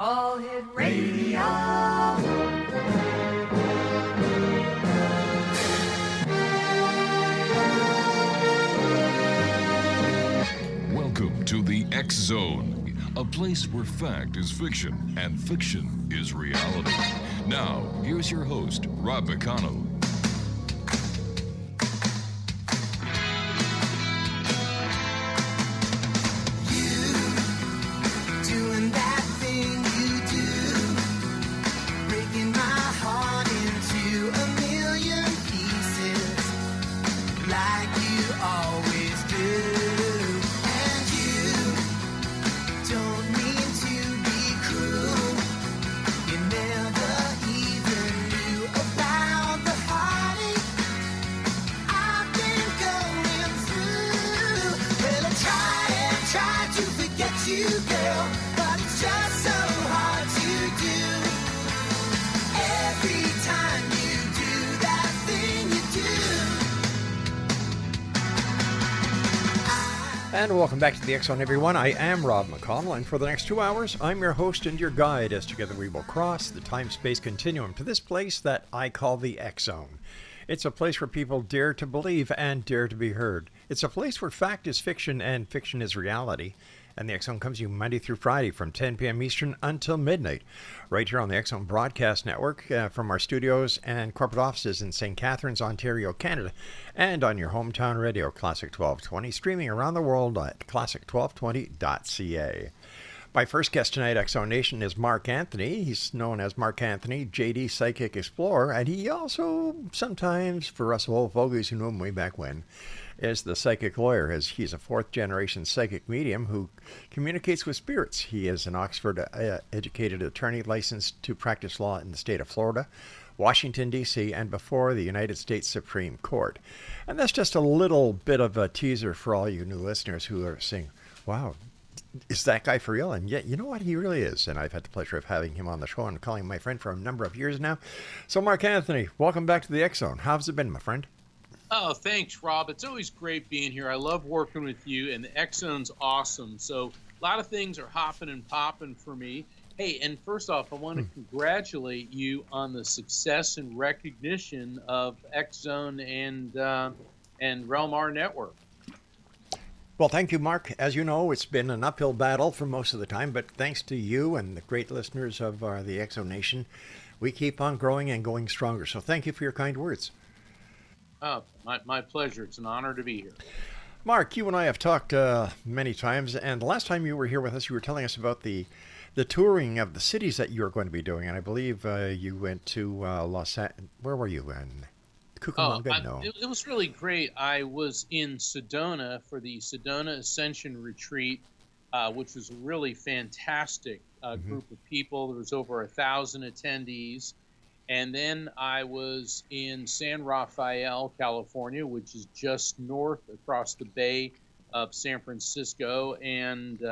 All Hit Radio. Welcome to the X Zone, a place where fact is fiction and fiction is reality. Now, here's your host, Rob McConnell. And welcome back to the X Zone, everyone. I am Rob McConnell, and for the next 2 hours, I'm your host and your guide as together we will cross the time-space continuum to this place that I call the X Zone. It's a place where people dare to believe and dare to be heard. It's a place where fact is fiction and fiction is reality. And the X Zone comes to you Monday through Friday from 10 p.m. Eastern until midnight, right here on the X Zone Broadcast Network from our studios and corporate offices in St. Catharines, Ontario, Canada, and on your hometown radio, Classic 1220, streaming around the world at classic1220.ca. My first guest tonight, X Zone Nation, is Mark Anthony. He's known as Mark Anthony, JD Psychic Explorer, and he also sometimes, for us old fogies who knew him way back when, is the psychic lawyer, as he's a fourth-generation psychic medium who communicates with spirits. He is an Oxford-educated attorney licensed to practice law in the state of Florida, Washington, D.C., and before the United States Supreme Court. And that's just a little bit of a teaser for all you new listeners who are saying, wow, is that guy for real? And yet, you know what? He really is. And I've had the pleasure of having him on the show and calling him my friend for a number of years now. So, Mark Anthony, welcome back to the X Zone. How's it been, my friend? Oh, thanks, Rob. It's always great being here. I love working with you, and the X Zone's awesome. So a lot of things are hopping and popping for me. Hey, and first off, I want to congratulate you on the success and recognition of X Zone and Realm R Network. Well, thank you, Mark. As you know, it's been an uphill battle for most of the time, but thanks to you and the great listeners of the X Zone Nation, we keep on growing and going stronger. So thank you for your kind words. Oh, my pleasure. It's an honor to be here. Mark, you and I have talked many times, and the last time you were here with us, you were telling us about the touring of the cities that you were going to be doing, and I believe you went to Los Angeles. Where were you? In Cucamonga? No. It was really great. I was in Sedona for the Sedona Ascension Retreat, which was a really fantastic group of people. There was over 1,000 attendees. And then I was in San Rafael, California, which is just north across the bay of San Francisco, and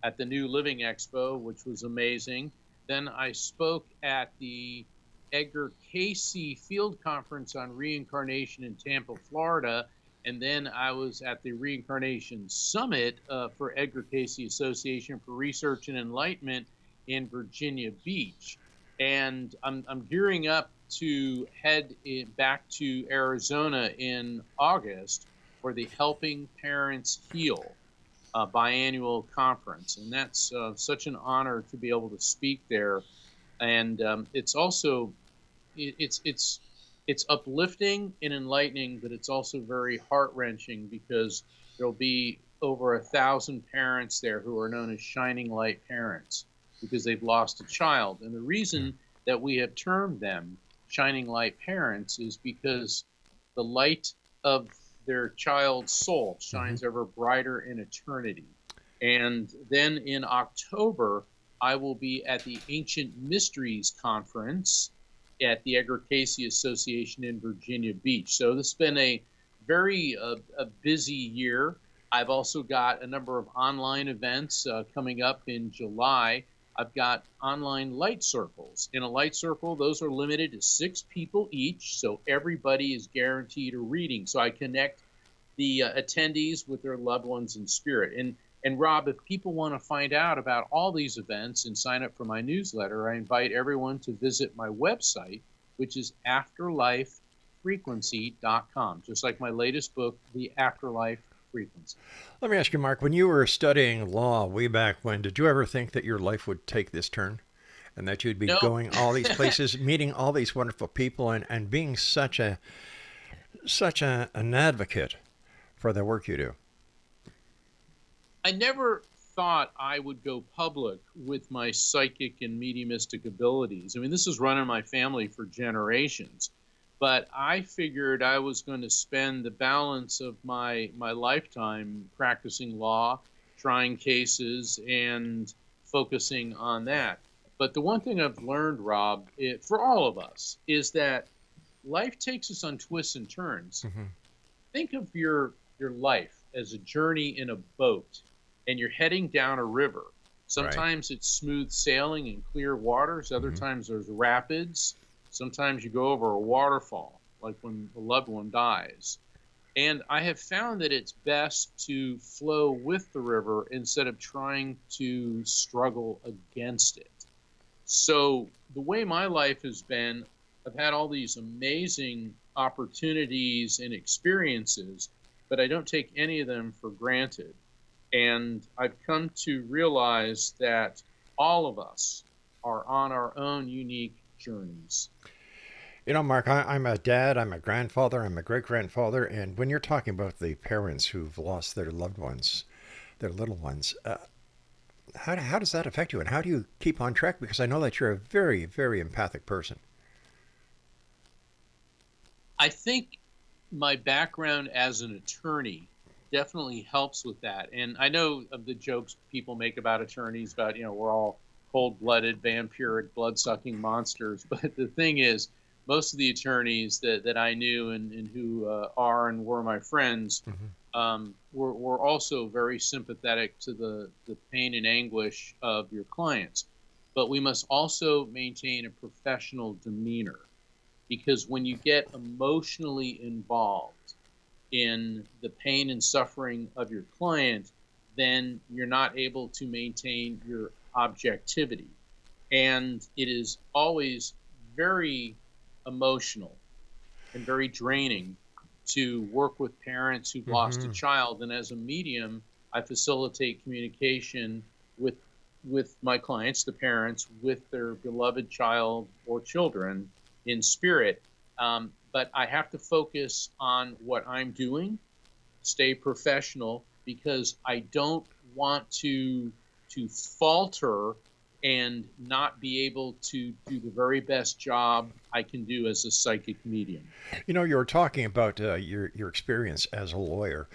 at the new Living Expo, which was amazing. Then I spoke at the Edgar Cayce Field Conference on Reincarnation in Tampa, Florida, and then I was at the Reincarnation Summit for Edgar Cayce Association for Research and Enlightenment in Virginia Beach. And I'm gearing up to head back to Arizona in August for the Helping Parents Heal biannual conference, and that's such an honor to be able to speak there. And it's also it's uplifting and enlightening, but it's also very heart-wrenching because there'll be over 1,000 parents there who are known as shining light parents, because they've lost a child. And the reason that we have termed them shining light parents is because the light of their child's soul shines ever brighter in eternity. And then in October, I will be at the Ancient Mysteries Conference at the Edgar Cayce Association in Virginia Beach. So this has been a very busy year. I've also got a number of online events coming up in July. I've got online light circles. In a light circle, those are limited to 6 people each, so everybody is guaranteed a reading. So I connect the attendees with their loved ones in spirit. And And Rob, if people want to find out about all these events and sign up for my newsletter, I invite everyone to visit my website, which is afterlifefrequency.com, just like my latest book, The Afterlife Frequency. Let me ask you, Mark, when you were studying law way back when, did you ever think that your life would take this turn? And that you'd be No. going all these places, meeting all these wonderful people, and being such an advocate for the work you do? I never thought I would go public with my psychic and mediumistic abilities. I mean, this has run in my family for generations, but I figured I was going to spend the balance of my lifetime practicing law, trying cases, and focusing on that. But the one thing I've learned, Rob, for all of us, is that life takes us on twists and turns. Mm-hmm. Think of your life as a journey in a boat, and you're heading down a river. Sometimes it's smooth sailing and clear waters. Other times there's rapids. Sometimes you go over a waterfall, like when a loved one dies. And I have found that it's best to flow with the river instead of trying to struggle against it. So the way my life has been, I've had all these amazing opportunities and experiences, but I don't take any of them for granted. And I've come to realize that all of us are on our own unique journeys. You know, Mark, I'm a dad, I'm a grandfather, I'm a great-grandfather, and when you're talking about the parents who've lost their loved ones, their little ones, how does that affect you, and how do you keep on track? Because I know that you're a very, very empathic person. I think my background as an attorney definitely helps with that. And I know of the jokes people make about attorneys about, we're all cold-blooded, vampiric, blood-sucking monsters. But the thing is, most of the attorneys that I knew and who are and were my friends were also very sympathetic to the pain and anguish of your clients. But we must also maintain a professional demeanor, because when you get emotionally involved in the pain and suffering of your client, then you're not able to maintain your objectivity. And it is always very emotional and very draining to work with parents who've lost a child. And as a medium, I facilitate communication with my clients, the parents, with their beloved child or children in spirit. But I have to focus on what I'm doing, stay professional, because I don't want to falter and not be able to do the very best job I can do as a psychic medium. You know, you were talking about your experience as a lawyer,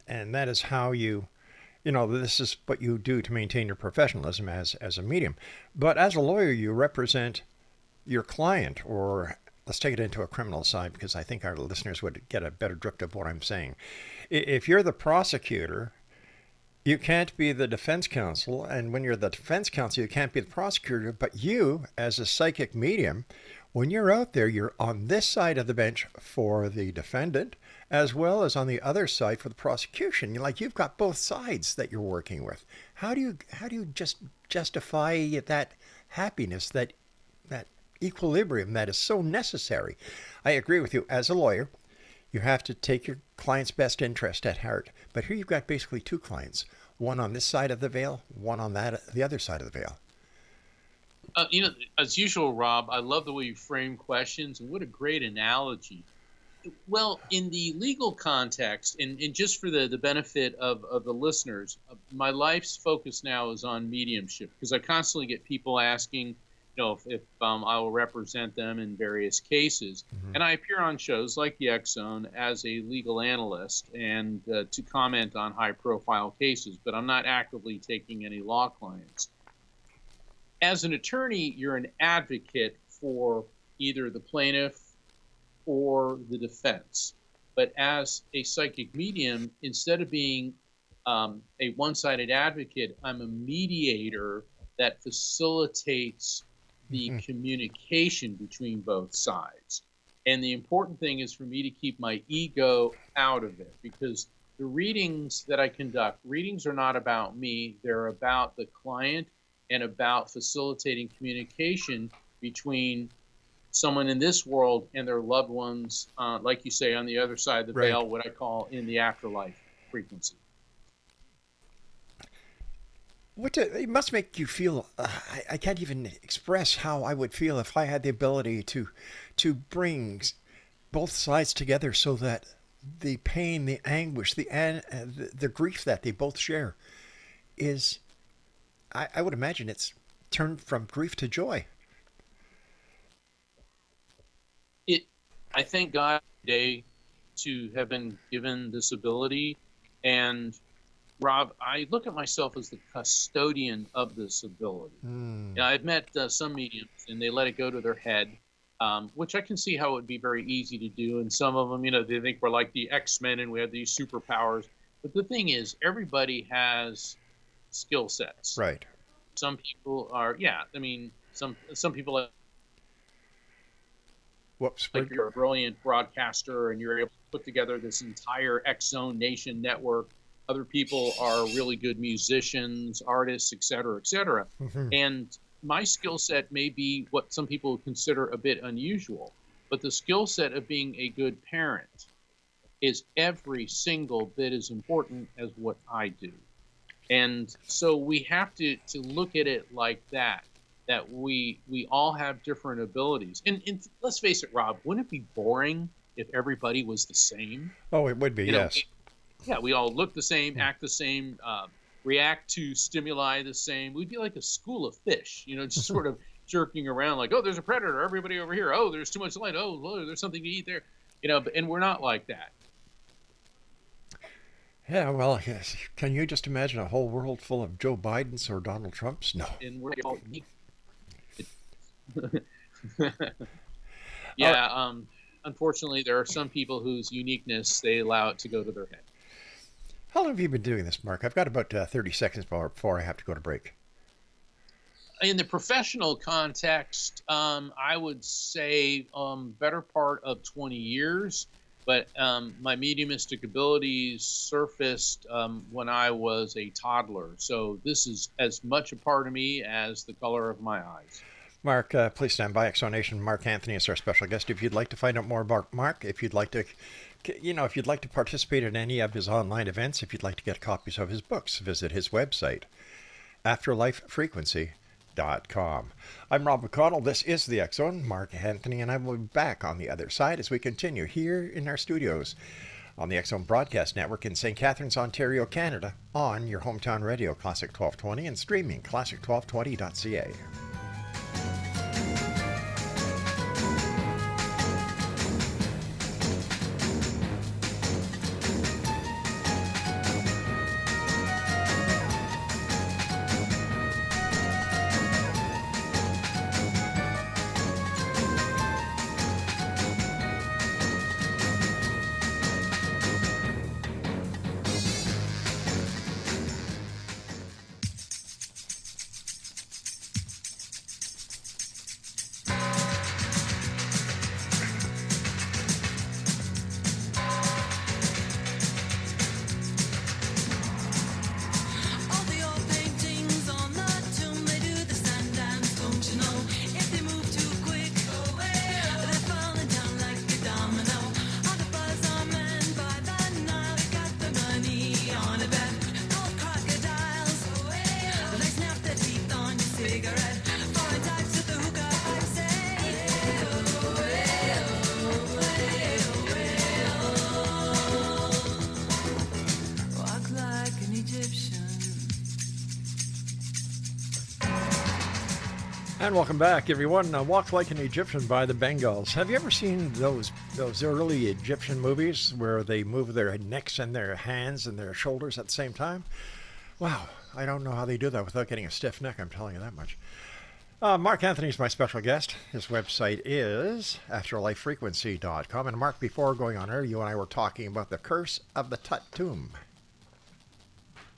and that is how this is what you do to maintain your professionalism as a medium. But as a lawyer, you represent your client, or let's take it into a criminal side, because I think our listeners would get a better drift of what I'm saying. If you're the prosecutor, you can't be the defense counsel, and when you're the defense counsel, you can't be the prosecutor. But you, as a psychic medium, when you're out there, you're on this side of the bench for the defendant, as well as on the other side for the prosecution. You've got both sides that you're working with. How do you just justify that happiness, that equilibrium that is so necessary? I agree with you. As a lawyer, you have to take your client's best interest at heart. But here you've got basically two clients, one on this side of the veil, one on the other side of the veil. As usual, Rob, I love the way you frame questions, and what a great analogy. Well, in the legal context, and just for the benefit of the listeners, my life's focus now is on mediumship, because I constantly get people asking, if I will represent them in various cases. And I appear on shows like the X Zone as a legal analyst and to comment on high-profile cases, but I'm not actively taking any law clients. As an attorney, you're an advocate for either the plaintiff or the defense. But as a psychic medium, instead of being a one-sided advocate, I'm a mediator that facilitates the communication between both sides. And the important thing is for me to keep my ego out of it, because the readings that I conduct, readings are not about me. They're about the client and about facilitating communication between someone in this world and their loved ones, like you say, on the other side of the Right. veil, what I call in the afterlife frequency. It must make you feel, I can't even express how I would feel if I had the ability to bring both sides together so that the pain, the anguish, the grief that they both share is, I would imagine it's turned from grief to joy. I thank God today to have been given this ability. And Rob, I look at myself as the custodian of this ability. I've met some mediums and they let it go to their head, which I can see how it would be very easy to do. And some of them, they think we're like the X-Men and we have these superpowers. But the thing is, everybody has skill sets. Right. Some people are, some people are, Whoops. like you're a brilliant broadcaster and you're able to put together this entire X-Zone Nation network. Other people are really good musicians, artists, et cetera, et cetera. And my skill set may be what some people consider a bit unusual, but the skill set of being a good parent is every single bit as important as what I do. And so we have to look at it like that we all have different abilities. And let's face it, Rob, wouldn't it be boring if everybody was the same? Oh, it would be, yes. We all look the same, act the same, react to stimuli the same. We'd be like a school of fish, just sort of jerking around like, oh, there's a predator, everybody over here. Oh, there's too much light. Oh, there's something to eat there. And we're not like that. Yeah, well, yes. Can you just imagine a whole world full of Joe Bidens or Donald Trumps? No. And we're all yeah, unfortunately, there are some people whose uniqueness, they allow it to go to their head. How long have you been doing this, Mark? I've got about 30 seconds before I have to go to break. In the professional context, I would say better part of 20 years, but my mediumistic abilities surfaced when I was a toddler. So this is as much a part of me as the color of my eyes. Mark, please stand by. Exonation. Mark Anthony is our special guest. If you'd like to find out more about Mark, if you'd like to participate in any of his online events, if you'd like to get copies of his books, visit his website, afterlifefrequency.com. I'm Rob McConnell. This is the X-Zone. Mark Anthony and I will be back on the other side as we continue here in our studios on the X-Zone Broadcast Network in St. Catharines, Ontario, Canada, on your hometown radio, Classic 1220, and streaming, classic1220.ca. And welcome back, everyone. Walk Like an Egyptian by the Bengals. Have you ever seen those early Egyptian movies where they move their necks and their hands and their shoulders at the same time? Wow, I don't know how they do that without getting a stiff neck, I'm telling you that much. Mark Anthony is my special guest. His website is afterlifefrequency.com. And Mark, before going on air, you and I were talking about the curse of the Tut tomb.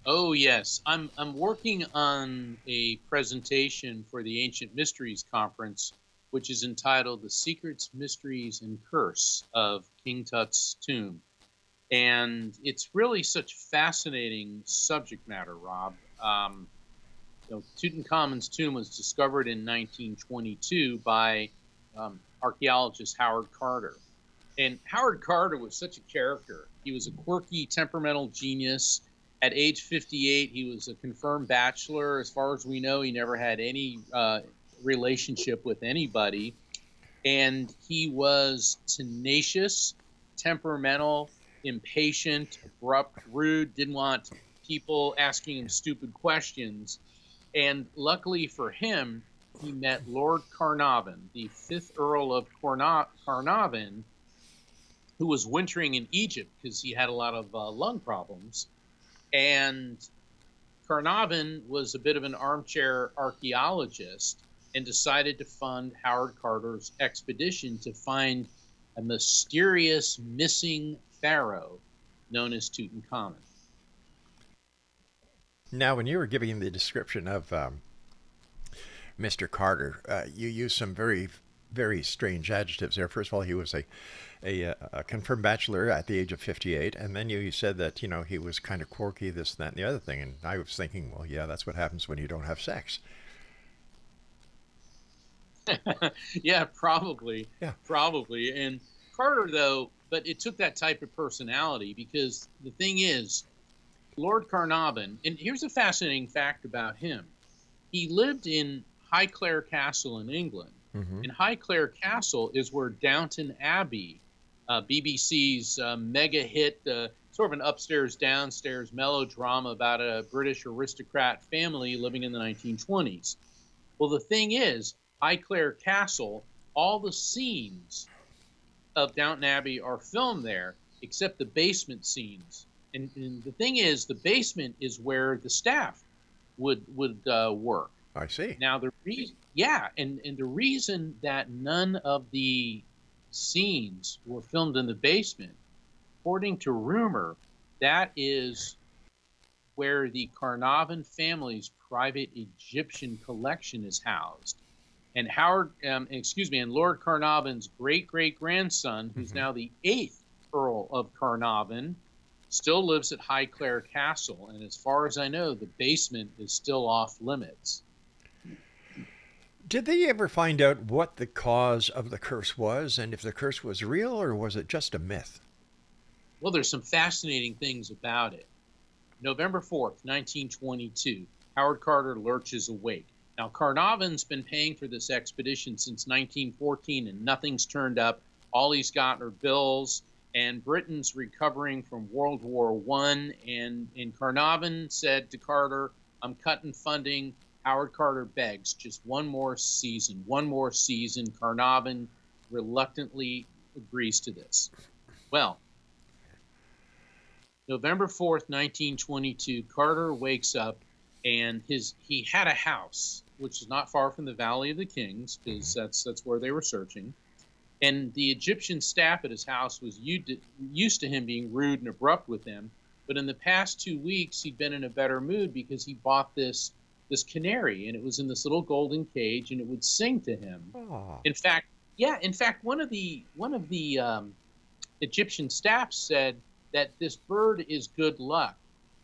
Oh, yes. I'm working on a presentation for the Ancient Mysteries Conference, which is entitled The Secrets, Mysteries, and Curse of King Tut's Tomb. And it's really such fascinating subject matter, Rob. Tutankhamun's tomb was discovered in 1922 by archaeologist Howard Carter. And Howard Carter was such a character. He was a quirky, temperamental genius. At age 58, he was a confirmed bachelor. As far as we know, he never had any relationship with anybody. And he was tenacious, temperamental, impatient, abrupt, rude, didn't want people asking him stupid questions. And luckily for him, he met Lord Carnarvon, the 5th Earl of Carnarvon, who was wintering in Egypt because he had a lot of lung problems. And Carnarvon was a bit of an armchair archaeologist and decided to fund Howard Carter's expedition to find a mysterious missing pharaoh known as Tutankhamun. Now, when you were giving the description of Mr. Carter, you used some very, very strange adjectives there. First of all, he was a confirmed bachelor at the age of 58, and then you said that, you know, he was kind of quirky, this, that, and the other thing. And I was thinking, well, yeah, that's what happens when you don't have sex. Yeah, probably. Yeah. Probably. And Carter, though, but it took that type of personality, because the thing is, Lord Carnarvon, and here's a fascinating fact about him. He lived in Highclere Castle in England. Mm-hmm. And Highclere Castle is where Downton Abbey, BBC's mega hit, sort of an upstairs, downstairs melodrama about a British aristocrat family living in the 1920s. Well, the thing is, Highclere Castle, all the scenes of Downton Abbey are filmed there, except the basement scenes. And the thing is, the basement is where the staff would work. I see. Now, the reason that none of the scenes were filmed in the basement, according to rumor, that is where the Carnarvon family's private Egyptian collection is housed. And and Lord Carnarvon's great-great-grandson, who's now the 8th Earl of Carnarvon, still lives at Highclere Castle. And as far as I know, the basement is still off limits. Did they ever find out what the cause of the curse was, and if the curse was real, or was it just a myth? Well, there's some fascinating things about it. November 4th, 1922, Howard Carter lurches awake. Now, Carnarvon's been paying for this expedition since 1914, and nothing's turned up. All he's got are bills, and Britain's recovering from World War I, and Carnarvon said to Carter, I'm cutting funding. Howard Carter begs, just one more season. Carnarvon reluctantly agrees to this. Well, November 4th, 1922, Carter wakes up, and he had a house, which is not far from the Valley of the Kings, because that's where they were searching. And the Egyptian staff at his house was used to him being rude and abrupt with him. But in the past 2 weeks, he'd been in a better mood because he bought this canary, and it was in this little golden cage, and it would sing to him. Aww. In fact, one of the Egyptian staff said that this bird is good luck,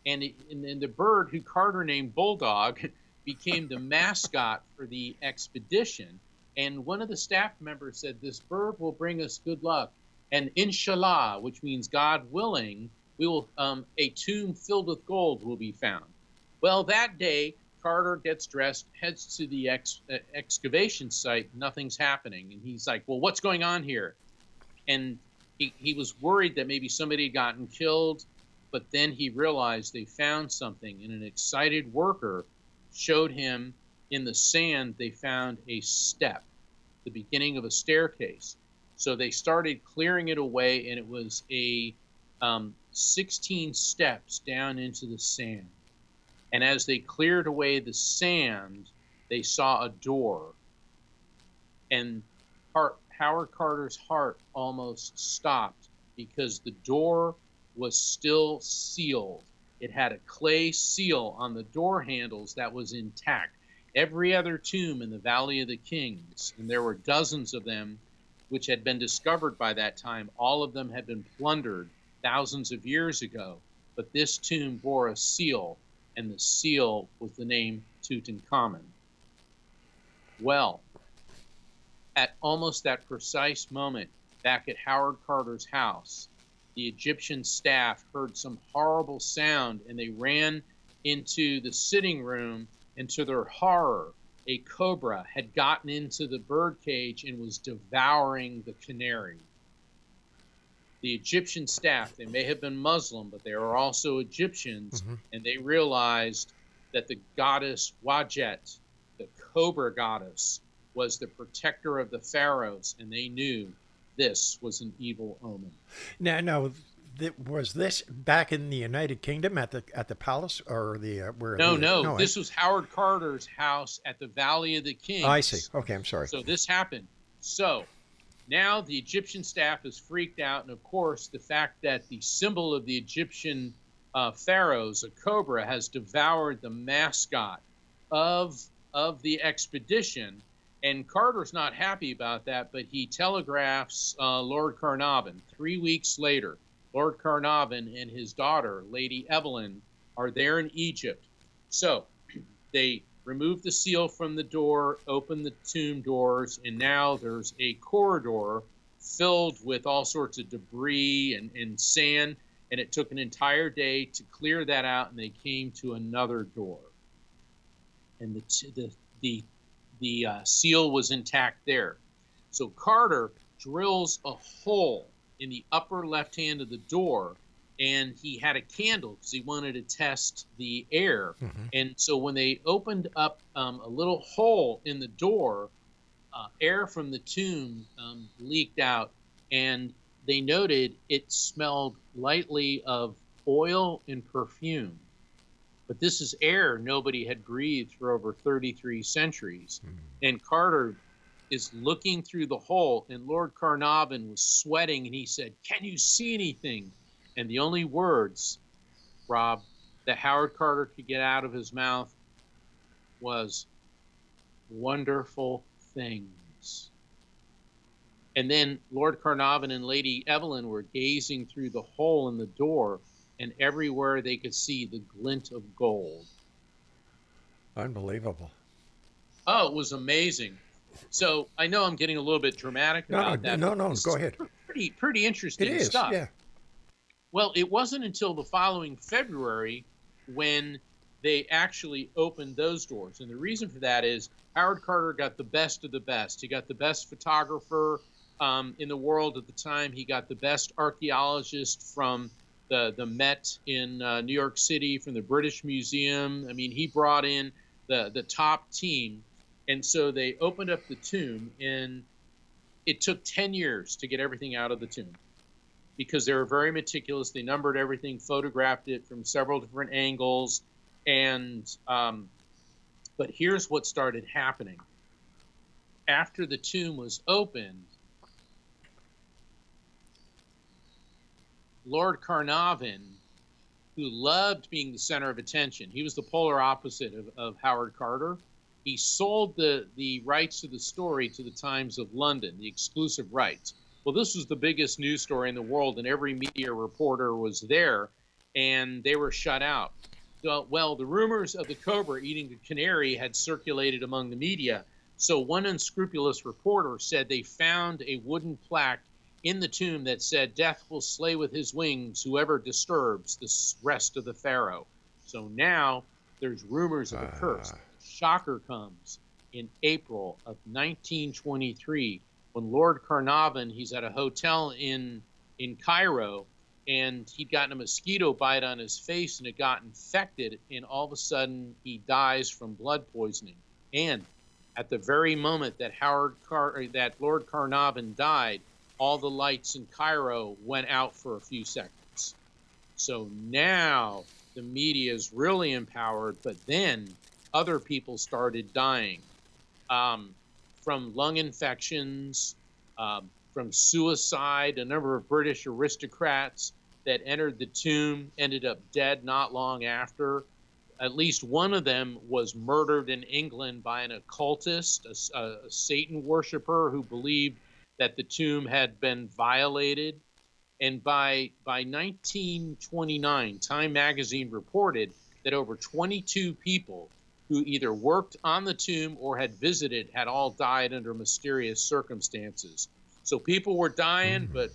and the bird, who Carter named Bulldog, became the mascot for the expedition. And one of the staff members said, this bird will bring us good luck, and inshallah, which means God willing, we will a tomb filled with gold will be found. Well, that day, Carter gets dressed, heads to the excavation site. Nothing's happening. And he's like, well, what's going on here? And he was worried that maybe somebody had gotten killed, but then he realized they found something. And an excited worker showed him in the sand, they found a step, the beginning of a staircase. So they started clearing it away, and it was 16 steps down into the sand. And as they cleared away the sand, they saw a door. And Howard Carter's heart almost stopped, because the door was still sealed. It had a clay seal on the door handles that was intact. Every other tomb in the Valley of the Kings, and there were dozens of them which had been discovered by that time, all of them had been plundered thousands of years ago, but this tomb bore a seal, and the seal was the name Tutankhamun. Well, at almost that precise moment, back at Howard Carter's house, the Egyptian staff heard some horrible sound, and they ran into the sitting room, and to their horror, a cobra had gotten into the bird cage and was devouring the canary. The Egyptian staff, they may have been Muslim, but they are also Egyptians, and they realized that the goddess Wajet, the cobra goddess, was the protector of the pharaohs, and they knew this was an evil omen. Now, was this back in the United Kingdom at the palace, or where? No. This was Howard Carter's house at the Valley of the Kings. Oh, I see. Okay, I'm sorry. So this happened. So now the Egyptian staff is freaked out, and of course, the fact that the symbol of the Egyptian pharaohs, a cobra, has devoured the mascot of the expedition. And Carter's not happy about that, but he telegraphs Lord Carnarvon. 3 weeks later, Lord Carnarvon and his daughter, Lady Evelyn, are there in Egypt. So they remove the seal from the door, open the tomb doors, and now there's a corridor filled with all sorts of debris and sand, and it took an entire day to clear that out, and they came to another door. And the seal was intact there. So Carter drills a hole in the upper left hand of the door, and he had a candle because he wanted to test the air. And so when they opened up a little hole in the door, air from the tomb leaked out, and they noted it smelled lightly of oil and perfume. But this is air nobody had breathed for over 33 centuries. And Carter is looking through the hole, and Lord Carnarvon was sweating, and he said, "Can you see anything?" And the only words, Rob, that Howard Carter could get out of his mouth was, "Wonderful things." And then Lord Carnarvon and Lady Evelyn were gazing through the hole in the door, and everywhere they could see the glint of gold. Unbelievable. Oh, it was amazing. So I know I'm getting a little bit dramatic about that. No, go ahead. Pretty interesting stuff. Yeah. Well, it wasn't until the following February when they actually opened those doors. And the reason for that is Howard Carter got the best of the best. He got the best photographer in the world at the time. He got the best archaeologist from the Met in New York City, from the British Museum. I mean, he brought in the top team. And so they opened up the tomb, and it took 10 years to get everything out of the tomb because they were very meticulous. They numbered everything, photographed it from several different angles. And but here's what started happening. After the tomb was opened, Lord Carnarvon, who loved being the center of attention, he was the polar opposite of Howard Carter. He sold the rights to the story to the Times of London, the exclusive rights. Well, this was the biggest news story in the world, and every media reporter was there, and they were shut out. Well, the rumors of the cobra eating the canary had circulated among the media, so one unscrupulous reporter said they found a wooden plaque in the tomb that said, "Death will slay with his wings whoever disturbs the rest of the pharaoh." So now there's rumors of a curse. Shocker comes in April of 1923 when Lord Carnarvon, he's at a hotel in Cairo, and he'd gotten a mosquito bite on his face and it got infected, and all of a sudden he dies from blood poisoning. And at the very moment that that Lord Carnarvon died, all the lights in Cairo went out for a few seconds. So now the media is really empowered, but then other people started dying from lung infections, from suicide. A number of British aristocrats that entered the tomb ended up dead not long after. At least one of them was murdered in England by an occultist, a Satan worshiper who believed that the tomb had been violated. And by 1929, Time magazine reported that over 22 people who either worked on the tomb or had visited had all died under mysterious circumstances. So people were dying, but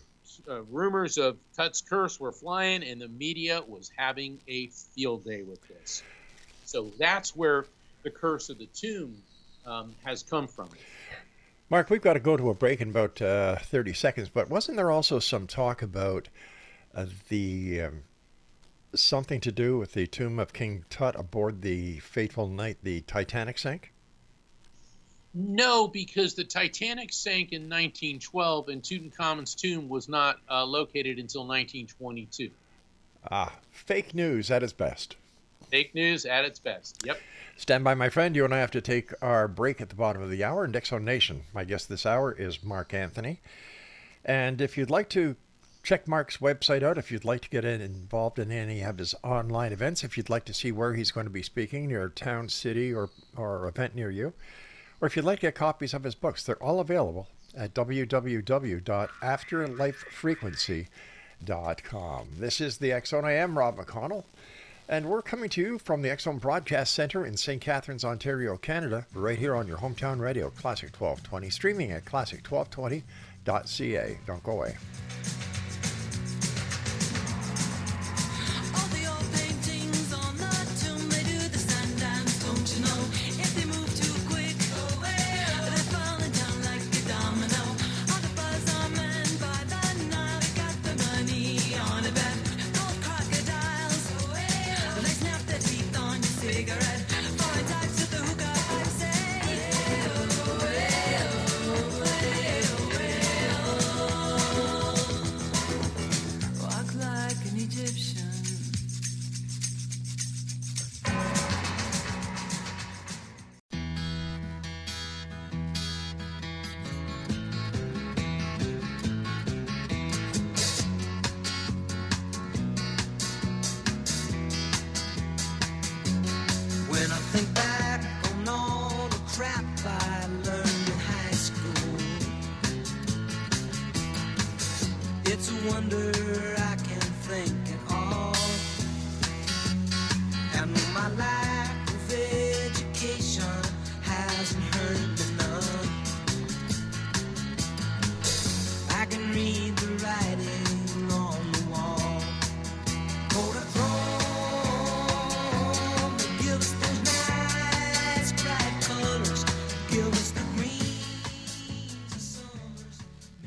rumors of Tut's curse were flying, and the media was having a field day with this. So that's where the curse of the tomb has come from. Mark, we've got to go to a break in about 30 seconds, but wasn't there also some talk about something to do with the tomb of King Tut aboard the fateful night the Titanic sank? No, because the Titanic sank in 1912 and Tutankhamun's tomb was not located until 1922. Fake news at its best. Fake news at its best. Yep. Stand by, my friend. You and I have to take our break at the bottom of the hour in X Zone Nation. My guest this hour is Mark Anthony. And if you'd like to check Mark's website out, if you'd like to get involved in any of his online events, if you'd like to see where he's going to be speaking, your town, city, or event near you, or if you'd like to get copies of his books, they're all available at www.afterlifefrequency.com. This is the X Zone. I am Rob McConnell. And we're coming to you from the X Zone Broadcast Center in St. Catharines, Ontario, Canada, right here on your hometown radio, Classic 1220, streaming at classic1220.ca. Don't go away.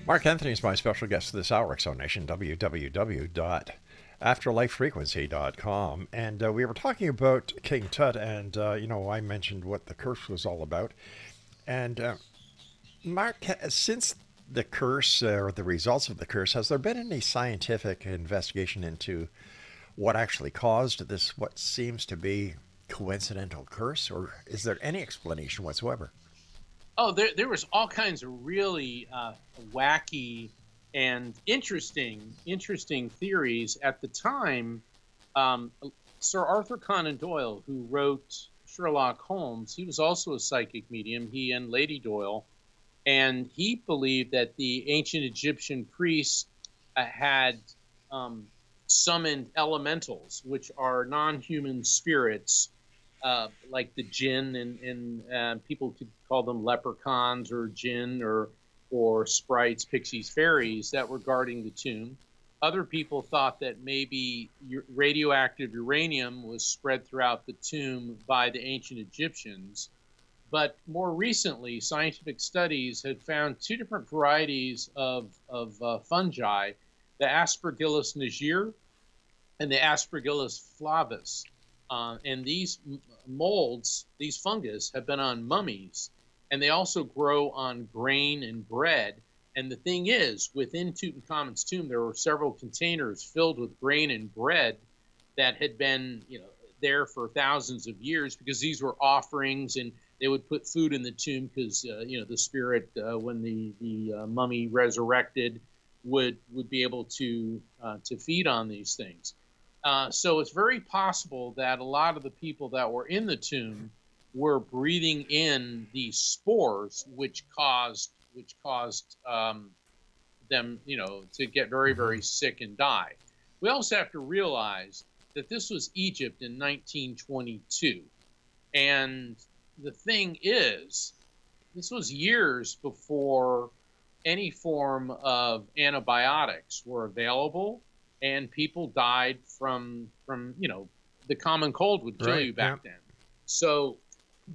Mark Anthony is my special guest this hour, X Zone Nation, www.afterlifefrequency.com. And we were talking about King Tut, and, I mentioned what the curse was all about. And, Mark, since the curse, or the results of the curse, has there been any scientific investigation into what actually caused this, what seems to be coincidental curse, or is there any explanation whatsoever? Oh, there was all kinds of really wacky and interesting theories at the time. Sir Arthur Conan Doyle, who wrote Sherlock Holmes, he was also a psychic medium, he and Lady Doyle, and he believed that the ancient Egyptian priests had summoned elementals, which are non-human spirits, like the jinn, and people could call them leprechauns or jinn or sprites, pixies, fairies that were guarding the tomb. Other people thought that maybe radioactive uranium was spread throughout the tomb by the ancient Egyptians. But more recently, scientific studies had found two different varieties of fungi, the Aspergillus niger and the Aspergillus flavus. And these molds, these fungus, have been on mummies, and they also grow on grain and bread. And the thing is, within Tutankhamun's tomb, there were several containers filled with grain and bread that had been, there for thousands of years, because these were offerings, and they would put food in the tomb because, the spirit, when the mummy resurrected, would be able to feed on these things. So it's very possible that a lot of the people that were in the tomb were breathing in these spores, which caused them, to get very, very sick and die. We also have to realize that this was Egypt in 1922. And the thing is, this was years before any form of antibiotics were available, and people died from the common cold would kill you back then. So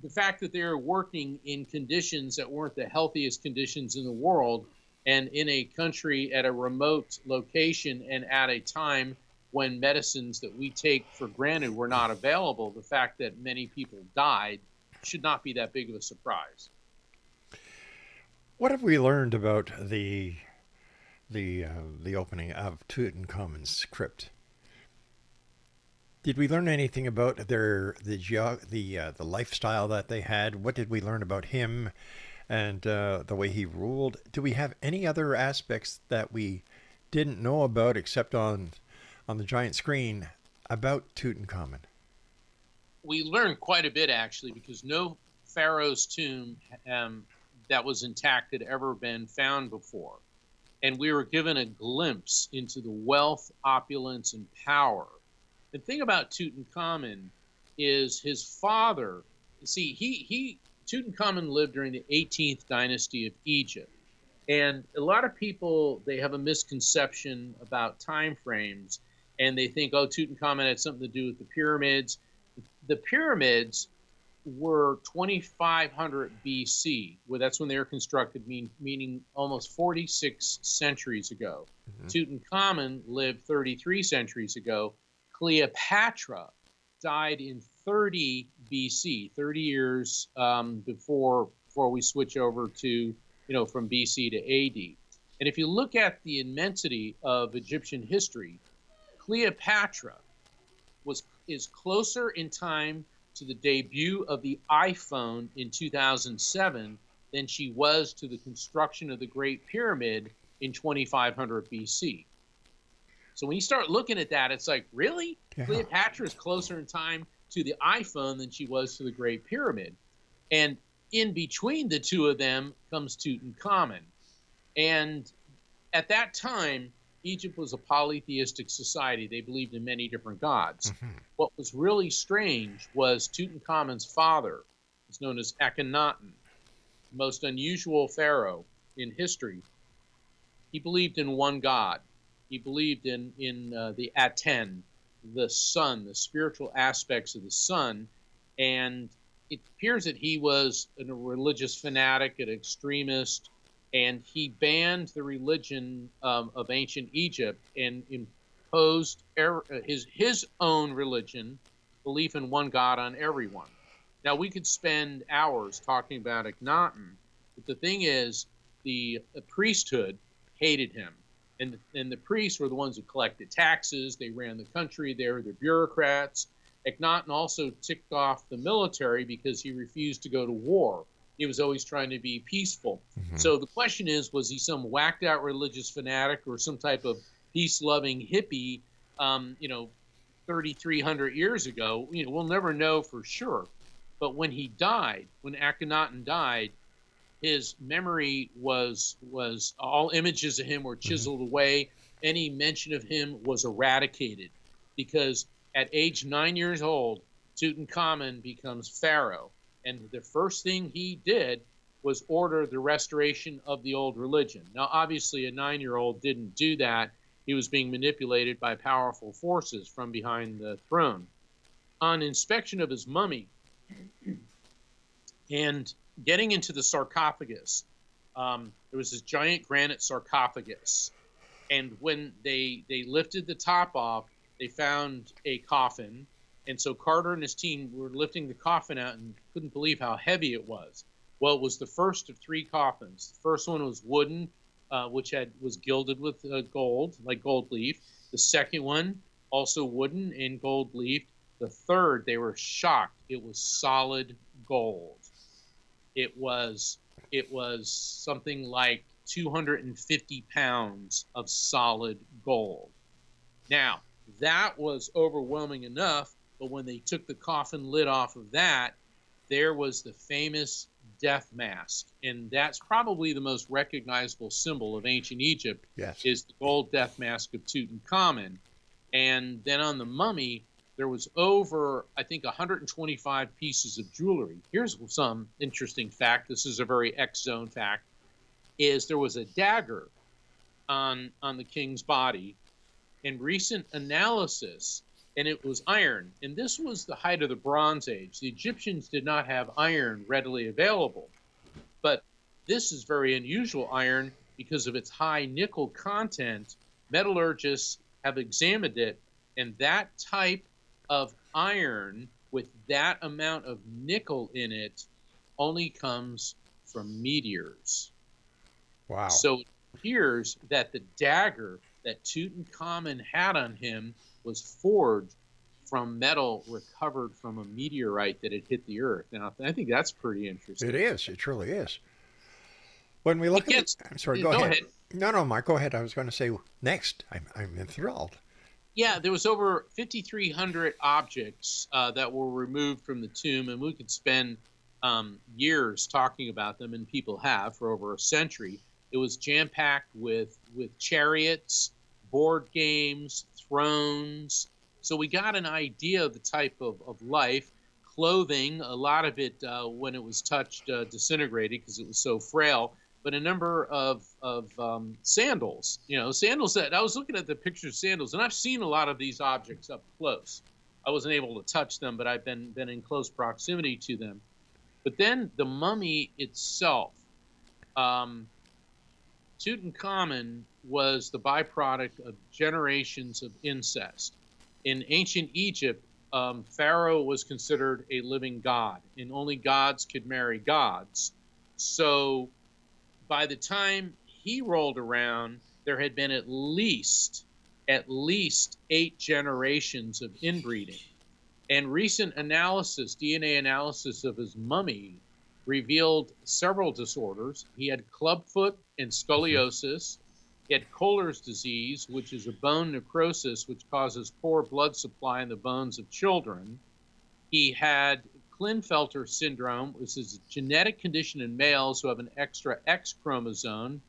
the fact that they were working in conditions that weren't the healthiest conditions in the world, and in a country at a remote location and at a time when medicines that we take for granted were not available, the fact that many people died should not be that big of a surprise. What have we learned about the opening of Tutankhamun's crypt? Did we learn anything about the lifestyle that they had? What did we learn about him and the way he ruled? Do we have any other aspects that we didn't know about except on the giant screen about Tutankhamun? We learned quite a bit, actually, because no pharaoh's tomb that was intact had ever been found before. And we were given a glimpse into the wealth, opulence, and power. The thing about Tutankhamun is his father. See, Tutankhamun lived during the 18th dynasty of Egypt. And a lot of people, they have a misconception about time frames, and they think, oh, Tutankhamun had something to do with the pyramids. The pyramids were 2500 BC. Well, that's when they were constructed, meaning almost 46 centuries ago. Tutankhamun lived 33 centuries ago. Cleopatra died in 30 BC, 30 years before we switch over to, from BC to AD. And if you look at the immensity of Egyptian history, Cleopatra is closer in time to the debut of the iPhone in 2007 than she was to the construction of the Great Pyramid in 2500 BC. So when you start looking at that, it's like, really? Yeah. Cleopatra is closer in time to the iPhone than she was to the Great Pyramid. And in between the two of them comes Tutankhamun. And at that time, Egypt was a polytheistic society. They believed in many different gods. What was really strange was Tutankhamun's father is known as Akhenaten, the most unusual pharaoh in history. He believed in one god. He believed in the Aten, the sun, the spiritual aspects of the sun. And it appears that he was a religious fanatic, an extremist, and he banned the religion of ancient Egypt and imposed his own religion, belief in one God, on everyone. Now, we could spend hours talking about Akhenaten, but the thing is, the priesthood hated him. And the priests were the ones who collected taxes. They ran the country. They were the bureaucrats. Akhenaten also ticked off the military because he refused to go to war. He was always trying to be peaceful. So the question is, was he some whacked out religious fanatic or some type of peace-loving hippie, 3,300 years ago? We'll never know for sure. But when he died, when Akhenaten died, his memory was all images of him were chiseled away. Any mention of him was eradicated, because at age 9 years old, Tutankhamun becomes pharaoh. And the first thing he did was order the restoration of the old religion. Now, obviously, a 9-year-old didn't do that. He was being manipulated by powerful forces from behind the throne. On inspection of his mummy and getting into the sarcophagus, there was this giant granite sarcophagus. And when they lifted the top off, they found a coffin. And so Carter and his team were lifting the coffin out and couldn't believe how heavy it was. Well, it was the first of 3 coffins. The first one was wooden, which was gilded with gold, like gold leaf. The second one, also wooden and gold leaf. The third, they were shocked. It was solid gold. It was something like 250 pounds of solid gold. Now, that was overwhelming enough. But when they took the coffin lid off of that, there was the famous death mask, and that's probably the most recognizable symbol of ancient Egypt. Yes. Is the gold death mask of Tutankhamun. And then on the mummy, there was over, I think, 125 pieces of jewelry. Here's some interesting fact. This is a very X-zone fact, is there was a dagger on the king's body in recent analysis, and it was iron. And this was the height of the Bronze Age. The Egyptians did not have iron readily available. But this is very unusual iron because of its high nickel content. Metallurgists have examined it, and that type of iron with that amount of nickel in it only comes from meteors. Wow. So it appears that the dagger that Tutankhamun had on him was forged from metal recovered from a meteorite that had hit the earth. Now, I think that's pretty interesting. It is. It truly is. When we look at I'm sorry, go ahead. No, Mark, go ahead. I was going to say next. I'm enthralled. Yeah, there was over 5,300 objects that were removed from the tomb, and we could spend years talking about them, and people have for over a century. It was jam-packed with chariots, board games, thrones. So we got an idea of the type of life. Clothing, a lot of it, when it was touched, disintegrated because it was so frail. But a number of sandals, sandals that I was looking at the picture of sandals, and I've seen a lot of these objects up close. I wasn't able to touch them, but I've been in close proximity to them. But then the mummy itself, Tutankhamun was the byproduct of generations of incest. In ancient Egypt, Pharaoh was considered a living god, and only gods could marry gods. So by the time he rolled around, there had been at least 8 generations of inbreeding. And recent analysis, DNA analysis of his mummy, revealed several disorders. He had clubfoot and scoliosis. He had Kohler's disease, which is a bone necrosis, which causes poor blood supply in the bones of children. He had Klinefelter syndrome, which is a genetic condition in males who have an extra X chromosome.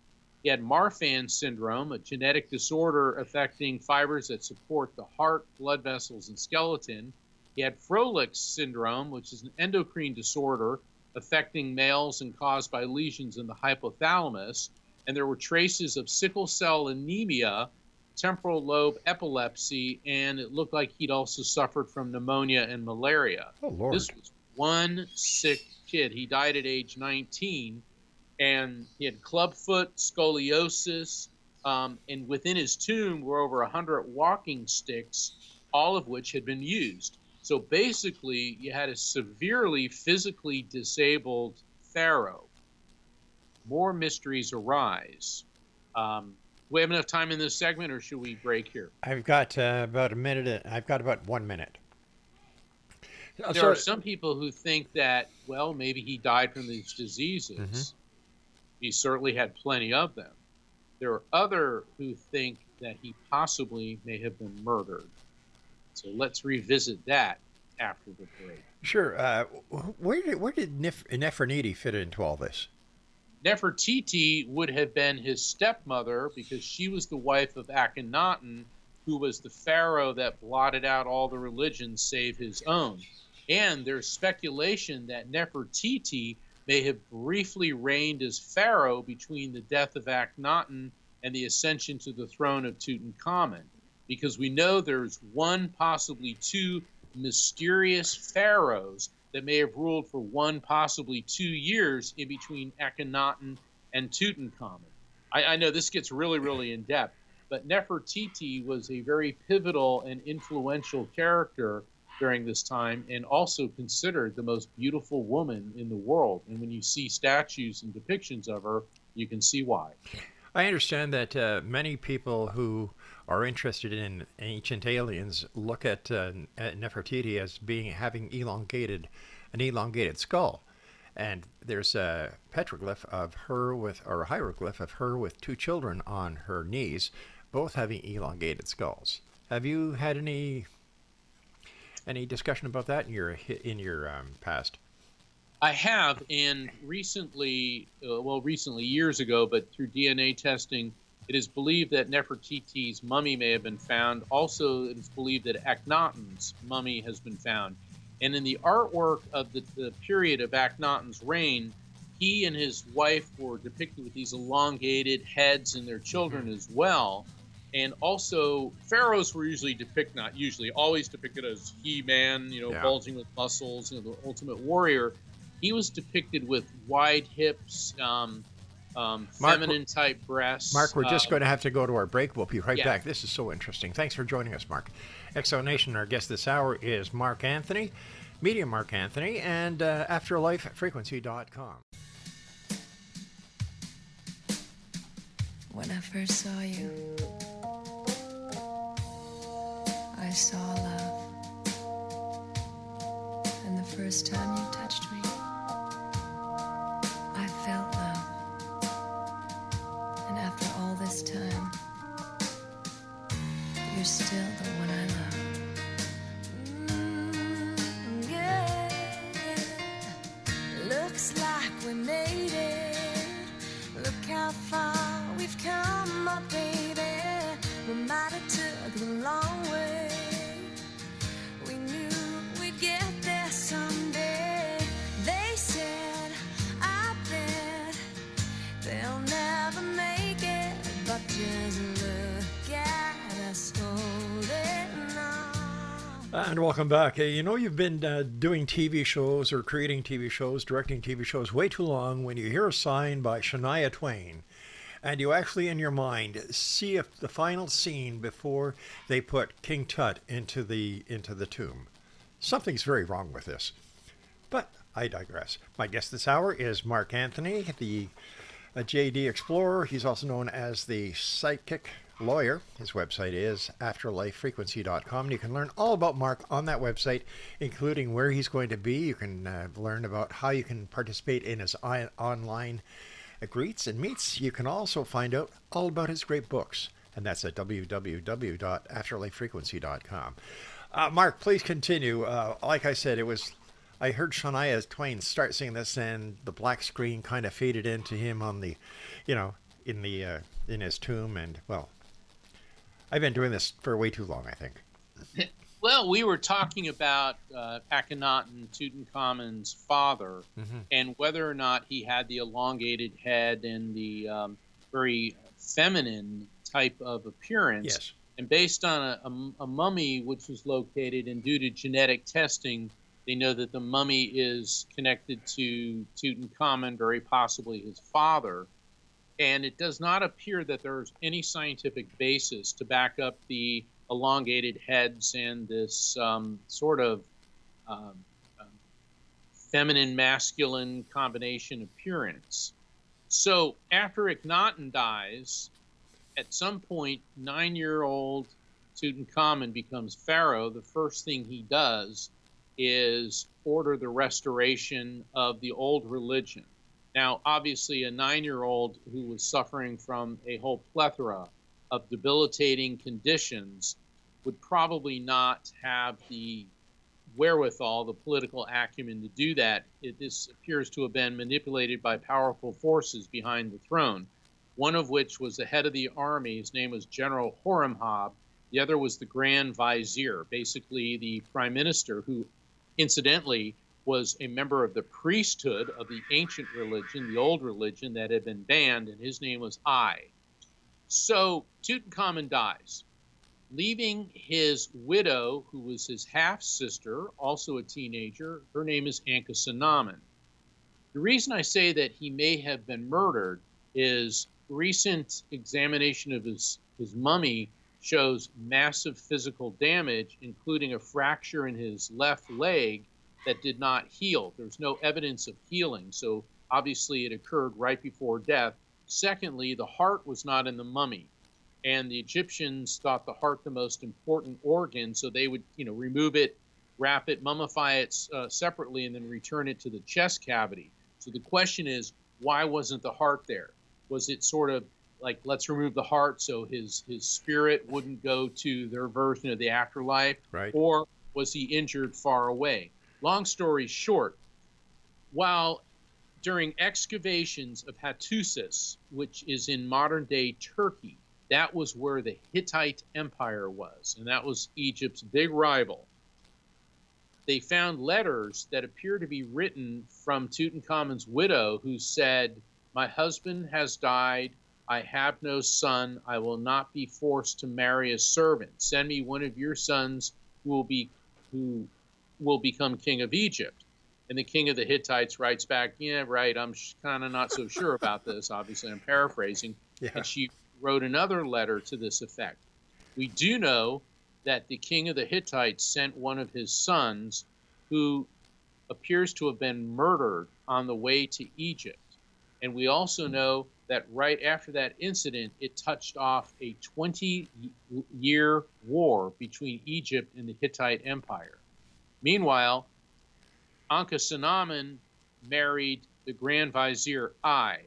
He had Marfan syndrome, a genetic disorder affecting fibers that support the heart, blood vessels, and skeleton. He had Froelich syndrome, which is an endocrine disorder affecting males and caused by lesions in the hypothalamus. And there were traces of sickle cell anemia, temporal lobe epilepsy, and it looked like he'd also suffered from pneumonia and malaria. Oh, Lord. This was one sick kid. He died at age 19, and he had clubfoot, scoliosis, and within his tomb were over 100 walking sticks, all of which had been used. So basically, you had a severely physically disabled pharaoh. More mysteries arise. We have enough time in this segment, or should we break here? I've got about a minute. I've got about 1 minute. There are some people who think that, well, maybe he died from these diseases. Mm-hmm. He certainly had plenty of them. There are others who think that he possibly may have been murdered. So let's revisit that after the break. Sure. Where did Nefertiti fit into all this? Nefertiti would have been his stepmother because she was the wife of Akhenaten, who was the pharaoh that blotted out all the religions save his own. And there's speculation that Nefertiti may have briefly reigned as pharaoh between the death of Akhenaten and the ascension to the throne of Tutankhamun, because we know there's one, possibly 2 mysterious pharaohs that may have ruled for 1, possibly 2 years in between Akhenaten and Tutankhamun. I know this gets really, really in depth, but Nefertiti was a very pivotal and influential character during this time, and also considered the most beautiful woman in the world. And when you see statues and depictions of her, you can see why. I understand that many people who are interested in ancient aliens look at Nefertiti as having an elongated skull, and there's a petroglyph of her or a hieroglyph of her with 2 children on her knees, both having elongated skulls. Have you had any discussion about that in your past? I have, and recently, years ago, but through DNA testing, it is believed that Nefertiti's mummy may have been found. Also, it is believed that Akhenaten's mummy has been found. And in the artwork of the period of Akhenaten's reign, he and his wife were depicted with these elongated heads and their children as well. And also, pharaohs were always depicted as He-Man, bulging with muscles, the ultimate warrior. He was depicted with wide hips, feminine-type breasts. Mark, we're just going to have to go to our break. We'll be right back. This is so interesting. Thanks for joining us, Mark. Exo Nation, our guest this hour is Mark Anthony, Medium Mark Anthony, and AfterlifeFrequency.com. When I first saw you, I saw love. And the first time you touched me, I felt love. And after all this time, you're still the one I love. Yeah. Looks like we made it. Look how far we've come, my baby. We might have took the long way. We knew we'd get there someday. They said, I bet they'll never make it, but just look at us holding on. And welcome back. Hey, you've been doing TV shows or creating TV shows, directing TV shows way too long when you hear a sign by Shania Twain and you actually in your mind see if the final scene before they put King Tut into the tomb. Something's very wrong with this. But I digress. My guest this hour is Mark Anthony, the JD Explorer. He's also known as the Psychic Lawyer. His website is afterlifefrequency.com. You can learn all about Mark on that website, including where he's going to be. You can learn about how you can participate in his online greets and meets. You can also find out all about his great books, and that's at www.afterlifefrequency.com. Mark, please continue. Like I said, I heard Shania Twain start singing this, and the black screen kind of faded into him on the, in his tomb, and well, I've been doing this for way too long, I think. Well, we were talking about Akhenaten, Tutankhamun's father, and whether or not he had the elongated head and the very feminine type of appearance. Yes. And based on a mummy which was located, and due to genetic testing, they know that the mummy is connected to Tutankhamun, very possibly his father. And it does not appear that there's any scientific basis to back up the elongated heads and this sort of feminine-masculine combination appearance. So after Akhenaten dies, at some point, 9-year-old Tutankhamun becomes pharaoh. The first thing he does is order the restoration of the old religion. Now, obviously, a 9-year-old who was suffering from a whole plethora of debilitating conditions would probably not have the wherewithal, the political acumen to do that. This appears to have been manipulated by powerful forces behind the throne, one of which was the head of the army. His name was General Horemheb. The other was the Grand Vizier, basically the prime minister, who incidentally was a member of the priesthood of the ancient religion, the old religion that had been banned, and his name was I. So Tutankhamun dies, leaving his widow, who was his half-sister, also a teenager. Her name is Ankhesenamun. The reason I say that he may have been murdered is recent examination of his mummy shows massive physical damage, including a fracture in his left leg that did not heal. There's no evidence of healing, so obviously it occurred right before death. Secondly, the heart was not in the mummy, and the Egyptians thought the heart the most important organ, so they would, remove it, wrap it, mummify it separately, and then return it to the chest cavity. So the question is, why wasn't the heart there? Was it sort of like, let's remove the heart so his spirit wouldn't go to their version of the afterlife? Right. Or was he injured far away? Long story short, while during excavations of Hattusis, which is in modern-day Turkey, that was where the Hittite Empire was, and that was Egypt's big rival. They found letters that appear to be written from Tutankhamun's widow, who said, "My husband has died. I have no son. I will not be forced to marry a servant. Send me one of your sons who will become king of Egypt." And the king of the Hittites writes back, "Yeah, right, I'm kind of not so sure about this." Obviously, I'm paraphrasing. Yeah. And she wrote another letter to this effect. We do know that the king of the Hittites sent one of his sons, who appears to have been murdered on the way to Egypt. And we also know that right after that incident, it touched off a 20-year war between Egypt and the Hittite Empire. Meanwhile, Ankhesenamun married the Grand Vizier Ai.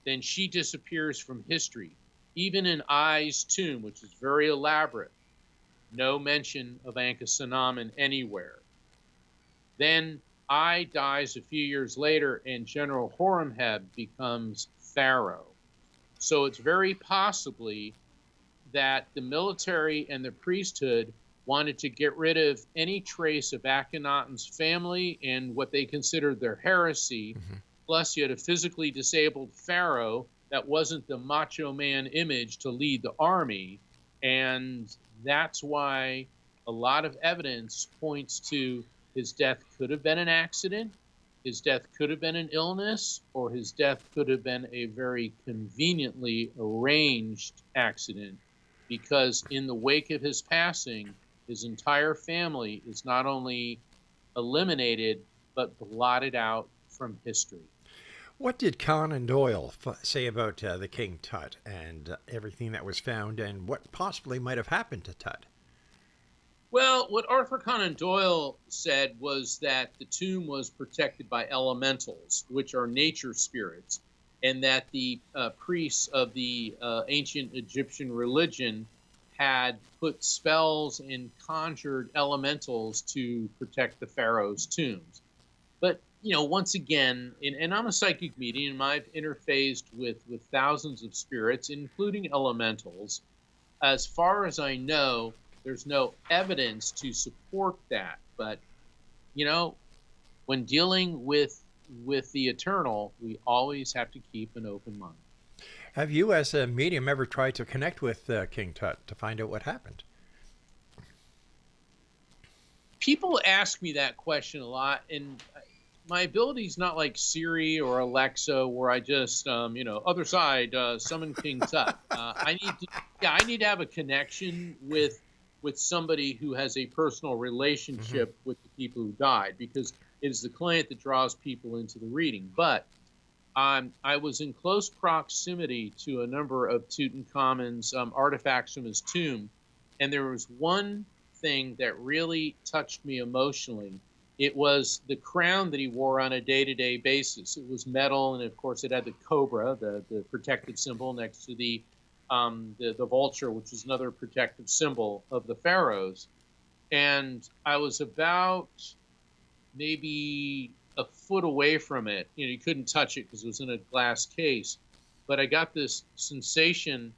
Then she disappears from history. Even in Ai's tomb, which is very elaborate, no mention of Ankhesenamun anywhere. Then Ai dies a few years later, and General Horemheb becomes pharaoh. So it's very possibly that the military and the priesthood wanted to get rid of any trace of Akhenaten's family and what they considered their heresy. Plus, you had a physically disabled pharaoh that wasn't the macho man image to lead the army. And that's why a lot of evidence points to his death could have been an accident, his death could have been an illness, or his death could have been a very conveniently arranged accident, because in the wake of his passing, his entire family is not only eliminated, but blotted out from history. What did Conan Doyle say about the King Tut and everything that was found, and what possibly might have happened to Tut? Well, what Arthur Conan Doyle said was that the tomb was protected by elementals, which are nature spirits, and that the priests of the ancient Egyptian religion had put spells and conjured elementals to protect the pharaoh's tombs. But, you know, once again, and I'm a psychic medium, I've interfaced with thousands of spirits, including elementals. As far as I know, there's no evidence to support that. But, you know, when dealing with the eternal, we always have to keep an open mind. Have you, as a medium, ever tried to connect with King Tut to find out what happened? People ask me that question a lot, and my ability is not like Siri or Alexa, where I just, other side, summon King Tut. I need to have a connection with somebody who has a personal relationship with the people who died, because it is the client that draws people into the reading. But I was in close proximity to a number of Tutankhamun's artifacts from his tomb, and there was one thing that really touched me emotionally. It was the crown that he wore on a day-to-day basis. It was metal, and of course it had the cobra, the protective symbol, next to the vulture, which is another protective symbol of the pharaohs. And I was about maybe a foot away from it. You know, you couldn't touch it because it was in a glass case. But I got this sensation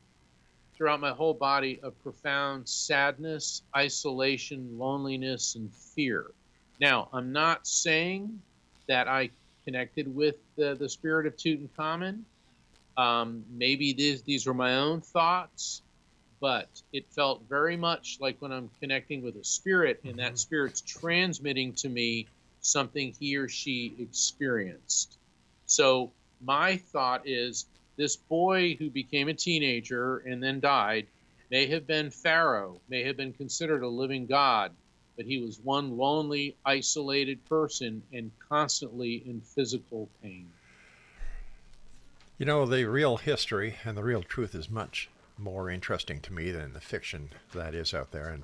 throughout my whole body of profound sadness, isolation, loneliness, and fear. Now, I'm not saying that I connected with the spirit of Tutankhamun. Maybe these were my own thoughts, but it felt very much like when I'm connecting with a spirit, and that spirit's transmitting to me something he or she experienced. So my thought is, this boy who became a teenager and then died may have been Pharaoh, may have been considered a living god, but he was one lonely, isolated person and constantly in physical pain. You know, the real history and the real truth is much more interesting to me than the fiction that is out there. And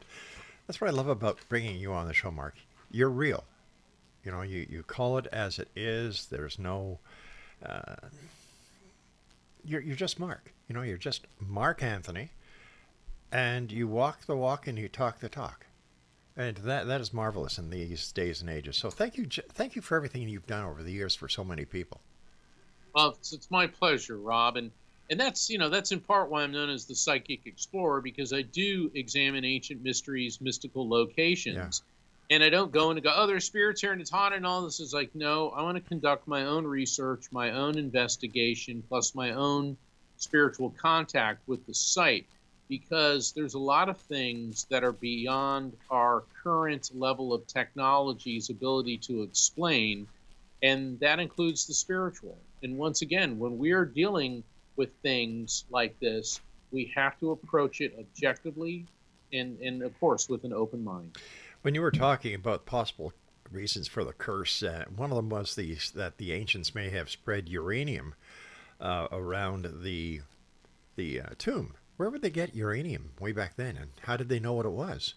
that's what I love about bringing you on the show, Mark. You're real. You know, you call it as it is. There's no... You're just Mark. You know, you're just Mark Anthony. And you walk the walk and you talk the talk. And that is marvelous in these days and ages. So thank you for everything you've done over the years for so many people. Well, it's my pleasure, Rob, and that's that's in part why I'm known as the Psychic Explorer, because I do examine ancient mysteries, mystical locations, and I don't go in and go, oh, there's spirits here and it's haunted and all this. Is like, no, I want to conduct my own research, my own investigation, plus my own spiritual contact with the site, because there's a lot of things that are beyond our current level of technology's ability to explain, and that includes the spiritual. And once again, when we are dealing with things like this, we have to approach it objectively and of course, with an open mind. When you were talking about possible reasons for the curse, one of them was that the ancients may have spread uranium around the tomb. Where would they get uranium way back then, and how did they know what it was?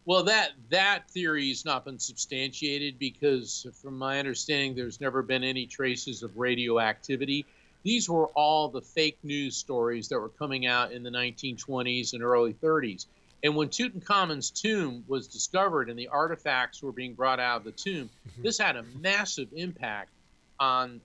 Well, that theory has not been substantiated, because from my understanding, there's never been any traces of radioactivity. These were all the fake news stories that were coming out in the 1920s and early 30s. And when Tutankhamun's tomb was discovered and the artifacts were being brought out of the tomb, this had a massive impact on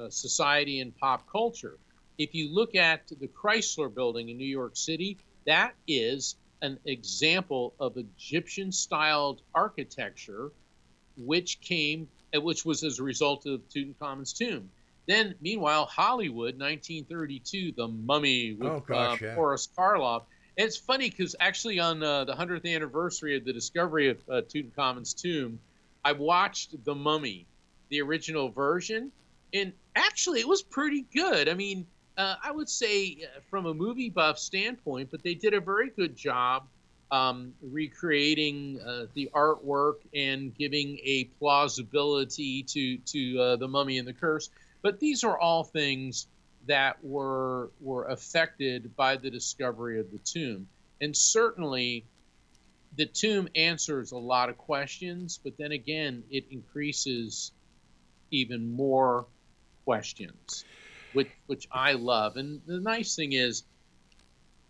society and pop culture. If you look at the Chrysler Building in New York City, that is an example of Egyptian-styled architecture, which was as a result of Tutankhamun's tomb. Then, meanwhile, Hollywood, 1932, The Mummy with Boris Karloff. And it's funny because actually on the 100th anniversary of the discovery of Tutankhamun's tomb, I watched The Mummy, the original version, and actually it was pretty good. I mean, I would say from a movie buff standpoint, but they did a very good job recreating the artwork and giving a plausibility to The Mummy and the Curse. But these are all things that were affected by the discovery of the tomb. And certainly the tomb answers a lot of questions, but then again, it increases even more questions, which I love. And the nice thing is,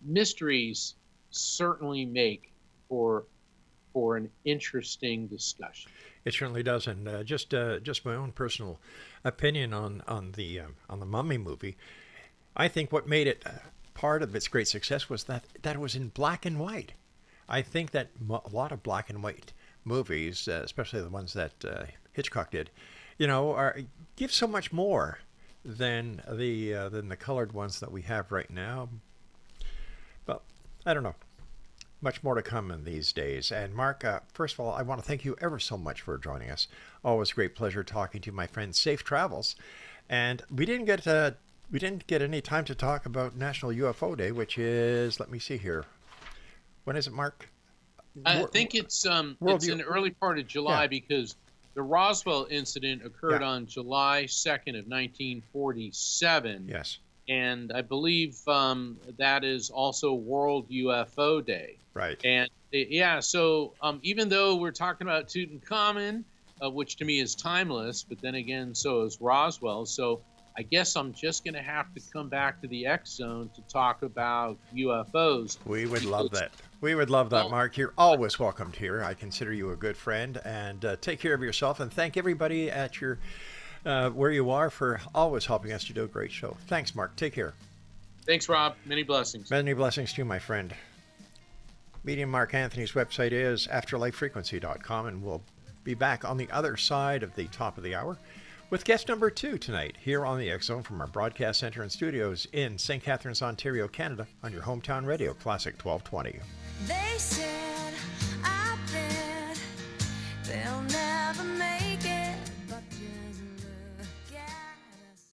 mysteries certainly make for an interesting discussion. It certainly does, and just my own personal opinion on the Mummy movie. I think what made it part of its great success was that it was in black and white. I think that a lot of black and white movies, especially the ones that Hitchcock did, give so much more than the colored ones that we have right now. But I don't know. Much more to come in these days. And Mark, first of all, I want to thank you ever so much for joining us. Always a great pleasure talking to you, my friend. Safe travels. And we didn't get any time to talk about National UFO Day, which is, let me see here. When is it, Mark? I think it's in the early part of July, because the Roswell incident occurred on July 2nd of 1947. Yes. And I believe that is also World UFO Day. Right. And so even though we're talking about Tutankhamun, which to me is timeless, but then again, so is Roswell. So I guess I'm just going to have to come back to the X Zone to talk about UFOs. We would love that. We would love that, Mark. You're always welcomed here. I consider you a good friend. And take care of yourself. And thank everybody at your where you are for always helping us to do a great show. Thanks, Mark. Take care. Thanks, Rob. Many blessings. Many blessings to you, my friend. Medium Mark Anthony's website is afterlifefrequency.com, and we'll be back on the other side of the top of the hour with guest number 2 tonight here on the X Zone from our broadcast center and studios in St. Catharines, Ontario, Canada, on your hometown radio, Classic 1220. They said, I bet they'll never make